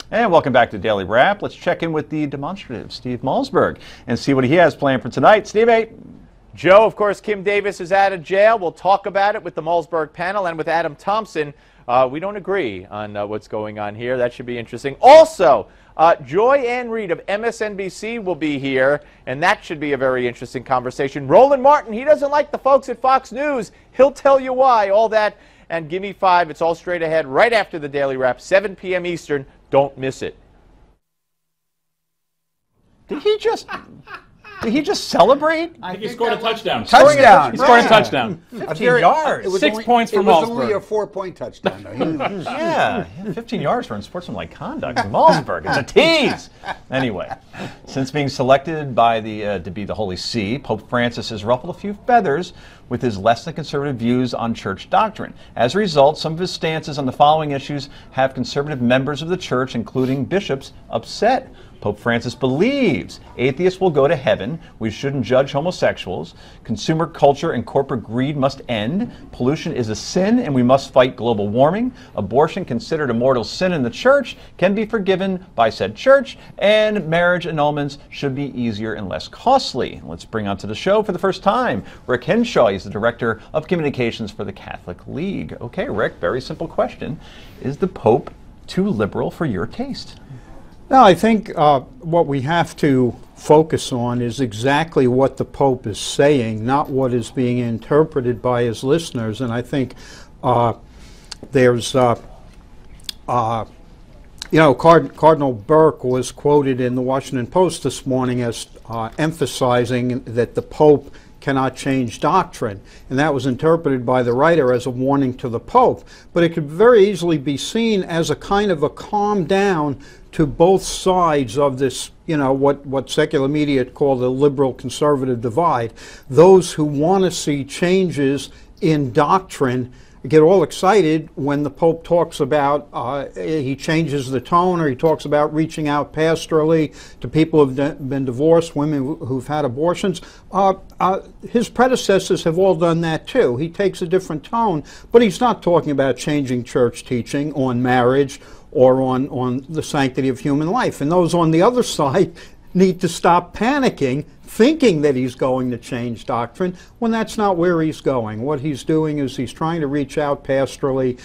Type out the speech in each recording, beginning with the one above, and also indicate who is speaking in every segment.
Speaker 1: And welcome back to Daily Wrap. Let's check in with the demonstrative, Steve Malzberg, and see what he has planned for tonight. Steve.
Speaker 2: Joe, of course, Kim Davis is out of jail. We'll talk about it with the Malzberg panel and with Adam Thompson. We don't agree on what's going on here. That should be interesting. Also, Joy Ann Reid of MSNBC will be here, and that should be a very interesting conversation. Roland Martin, he doesn't like the folks at Fox News. He'll tell you why. All that and Gimme 5. It's all straight ahead right after the Daily Wrap, 7 p.m. Eastern. Don't miss it.
Speaker 1: Did he just celebrate?
Speaker 3: I think he scored a touchdown.
Speaker 4: Touchdown.
Speaker 3: He scored a touchdown.
Speaker 1: 15 yards.
Speaker 4: It was
Speaker 3: 6 points for
Speaker 4: Malzberg. It was
Speaker 3: Malzberg.
Speaker 4: only a 4-point touchdown, though.
Speaker 1: Yeah, 15 yards for unsportsmanlike conduct. Malzberg, it's a tease. Anyway, since being selected by to be the Holy See, Pope Francis has ruffled a few feathers with his less than conservative views on church doctrine. As a result, some of his stances on the following issues have conservative members of the church, including bishops, upset. Pope Francis believes atheists will go to heaven, we shouldn't judge homosexuals, consumer culture and corporate greed must end, pollution is a sin and we must fight global warming, abortion, considered a mortal sin in the church, can be forgiven by said church, and marriage annulments should be easier and less costly. Let's bring onto the show for the first time Rick Hinshaw. He's the Director of Communications for the Catholic League. Okay, Rick, very simple question. Is the Pope too liberal for your taste?
Speaker 5: No, I think what we have to focus on is exactly what the Pope is saying, not what is being interpreted by his listeners. And I think there's, Cardinal Burke was quoted in the Washington Post this morning as emphasizing that the Pope cannot change doctrine, and that was interpreted by the writer as a warning to the Pope. But it could very easily be seen as a kind of a calm down to both sides of this, what secular media call the liberal-conservative divide. Those who want to see changes in doctrine get all excited when the Pope talks about, he changes the tone, or he talks about reaching out pastorally to people who've been divorced, women who've had abortions. His predecessors have all done that too. He takes a different tone, but he's not talking about changing church teaching on marriage or on the sanctity of human life. And those on the other side need to stop panicking, thinking that he's going to change doctrine when that's not where he's going. What he's doing is he's trying to reach out pastorally.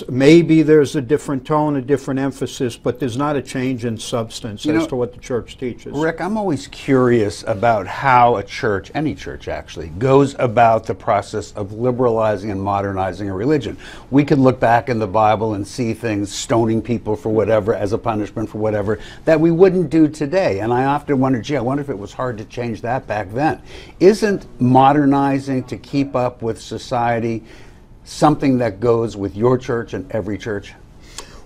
Speaker 5: Maybe there's a different tone, a different emphasis, but there's not a change in substance as to what the church teaches.
Speaker 4: Rick, I'm always curious about how a church, any church actually, goes about the process of liberalizing and modernizing a religion. We could look back in the Bible and see things, stoning people for whatever, as a punishment for whatever, that we wouldn't do today. And I often wonder, I wonder if it was hard to change that back then. Isn't modernizing to keep up with society something that goes with your church and every church?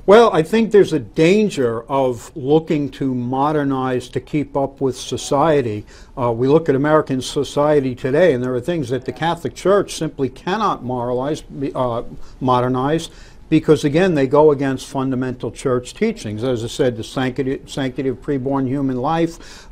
Speaker 5: Well, I think there's a danger of looking to modernize to keep up with society. We look at American society today, and there are things that the Catholic Church simply cannot modernize, because, again, they go against fundamental church teachings. As I said, the sanctity of preborn human life,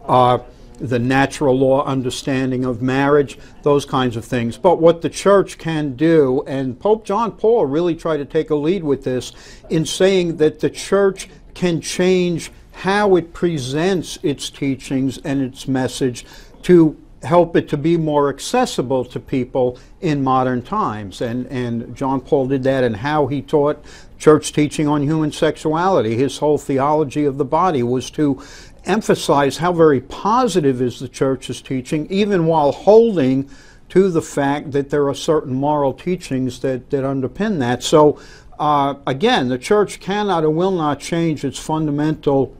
Speaker 5: the natural law understanding of marriage, those kinds of things. But what the church can do, and Pope John Paul really tried to take a lead with this in saying that the church can change how it presents its teachings and its message to help it to be more accessible to people in modern times. And John Paul did that in how he taught church teaching on human sexuality. His whole theology of the body was to emphasize how very positive is the church's teaching, even while holding to the fact that there are certain moral teachings that underpin that. So again, the church cannot or will not change its fundamental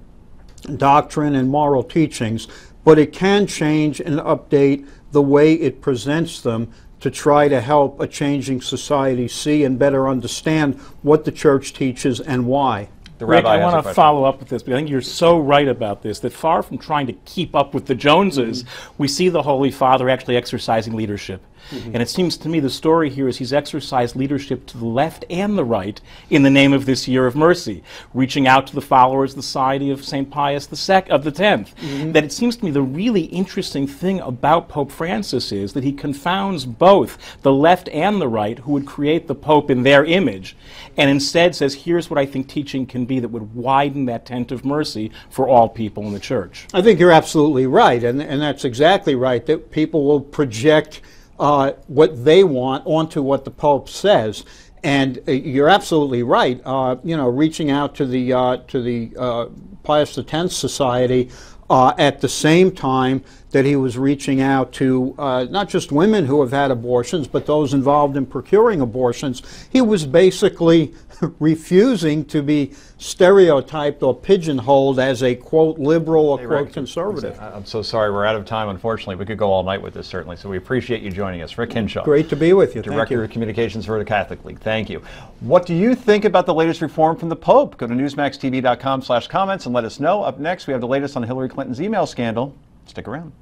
Speaker 5: doctrine and moral teachings, but it can change and update the way it presents them to try to help a changing society see and better understand what the church teaches and why.
Speaker 3: Rick, I want to follow up with this, because I think you're so right about this, that far from trying to keep up with the Joneses, we see the Holy Father actually exercising leadership. And it seems to me the story here is he's exercised leadership to the left and the right in the name of this year of mercy, reaching out to the followers of the Society of St. Pius of the Tenth. That it seems to me the really interesting thing about Pope Francis is that he confounds both the left and the right, who would create the Pope in their image, and instead says, here's what I think teaching can be that would widen that tent of mercy for all people in the Church.
Speaker 5: I think you're absolutely right, and that's exactly right, that people will project what they want onto what the Pope says. And you're absolutely right. Reaching out to the Pius X Society at the same time that he was reaching out to not just women who have had abortions, but those involved in procuring abortions. He was basically refusing to be stereotyped or pigeonholed as a, quote, liberal or, quote, conservative.
Speaker 1: I'm so sorry, we're out of time, unfortunately. We could go all night with this, certainly, so we appreciate you joining us. Rick Hinshaw.
Speaker 5: Great to be with you.
Speaker 1: Director of Communications for the Catholic League. Thank you. What do you think about the latest reform from the Pope? Go to newsmaxtv.com/comments and let us know. Up next, we have the latest on Hillary Clinton's email scandal. Stick around.